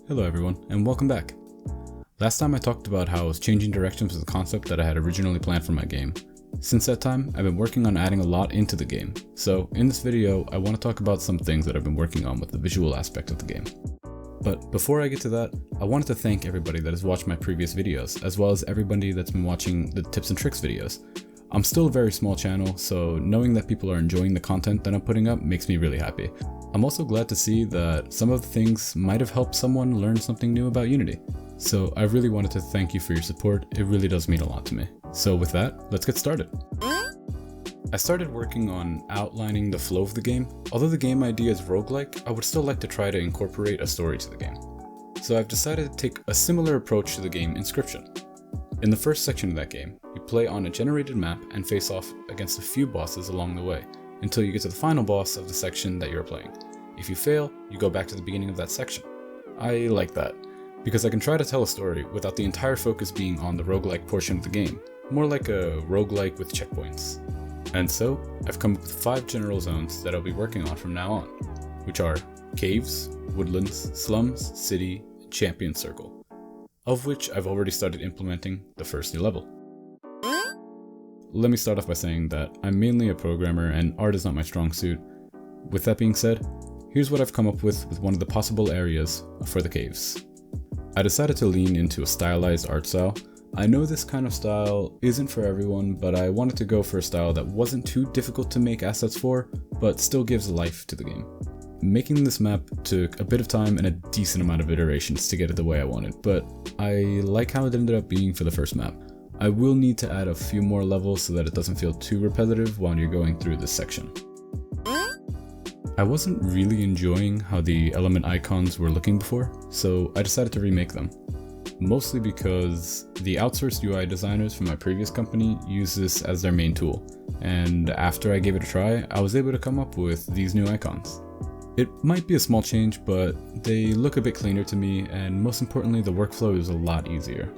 Hello everyone, and welcome back. Last time I talked about how I was changing directions with the concept that I had originally planned for my game. Since that time, I've been working on adding a lot into the game, so in this video I want to talk about some things that I've been working on with the visual aspect of the game. But before I get to that, I wanted to thank everybody that has watched my previous videos, as well as everybody that's been watching the tips and tricks videos. I'm still a very small channel, so knowing that people are enjoying the content that I'm putting up makes me really happy. I'm also glad to see that some of the things might have helped someone learn something new about Unity. So I really wanted to thank you for your support, it really does mean a lot to me. So with that, let's get started. I started working on outlining the flow of the game. Although the game idea is roguelike, I would still like to try to incorporate a story to the game. So I've decided to take a similar approach to the game Inscription. In the first section of that game, you play on a generated map and face off against a few bosses along the way, until you get to the final boss of the section that you're playing. If you fail, you go back to the beginning of that section. I like that, because I can try to tell a story without the entire focus being on the roguelike portion of the game, more like a roguelike with checkpoints. And so, I've come up with 5 general zones that I'll be working on from now on, which are caves, woodlands, slums, city, and champion circle, of which I've already started implementing the first new level. Let me start off by saying that I'm mainly a programmer and art is not my strong suit. With that being said, here's what I've come up with one of the possible areas for the caves. I decided to lean into a stylized art style. I know this kind of style isn't for everyone, but I wanted to go for a style that wasn't too difficult to make assets for, but still gives life to the game. Making this map took a bit of time and a decent amount of iterations to get it the way I wanted, but I like how it ended up being for the first map. I will need to add a few more levels so that it doesn't feel too repetitive while you're going through this section. I wasn't really enjoying how the element icons were looking before, so I decided to remake them. Mostly because the outsourced UI designers from my previous company use this as their main tool, and after I gave it a try, I was able to come up with these new icons. It might be a small change, but they look a bit cleaner to me, and most importantly, the workflow is a lot easier.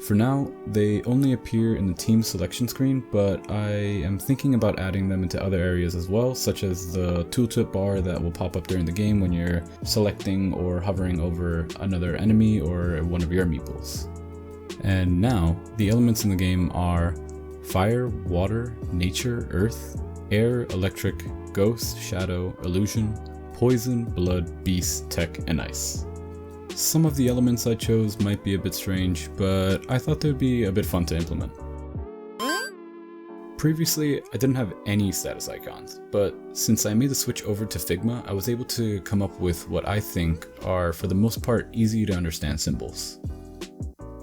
For now, they only appear in the team selection screen, but I am thinking about adding them into other areas as well, such as the tooltip bar that will pop up during the game when you're selecting or hovering over another enemy or one of your meeples. And now, the elements in the game are fire, water, nature, earth, air, electric, ghost, shadow, illusion, poison, blood, beast, tech, and ice. Some of the elements I chose might be a bit strange, but I thought they would be a bit fun to implement. Previously, I didn't have any status icons, but since I made the switch over to Figma, I was able to come up with what I think are, for the most part, easy to understand symbols.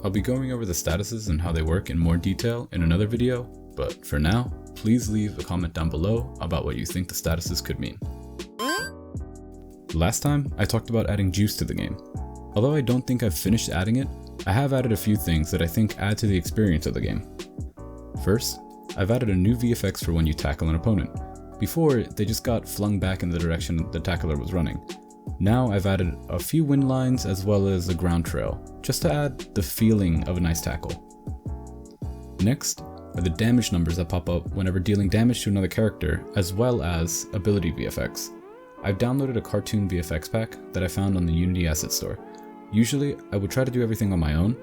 I'll be going over the statuses and how they work in more detail in another video, but for now, please leave a comment down below about what you think the statuses could mean. Last time, I talked about adding juice to the game. Although I don't think I've finished adding it, I have added a few things that I think add to the experience of the game. First, I've added a new VFX for when you tackle an opponent. Before, they just got flung back in the direction the tackler was running. Now I've added a few wind lines as well as a ground trail, just to add the feeling of a nice tackle. Next are the damage numbers that pop up whenever dealing damage to another character, as well as ability VFX. I've downloaded a cartoon VFX pack that I found on the Unity Asset Store. Usually, I would try to do everything on my own,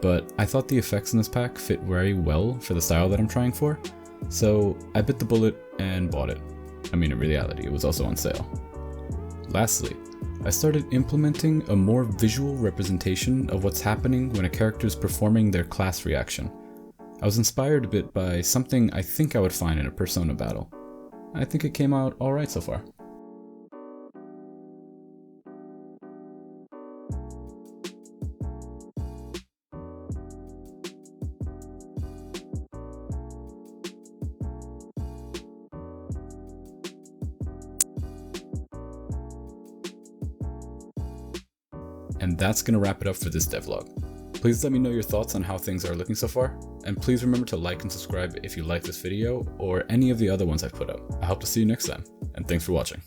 but I thought the effects in this pack fit very well for the style that I'm trying for, so I bit the bullet and bought it. I mean, in reality, it was also on sale. Lastly, I started implementing a more visual representation of what's happening when a character is performing their class reaction. I was inspired a bit by something I think I would find in a Persona battle. I think it came out alright so far. And that's gonna wrap it up for this devlog. Please let me know your thoughts on how things are looking so far, and please remember to like and subscribe if you like this video or any of the other ones I've put up. I hope to see you next time, and thanks for watching.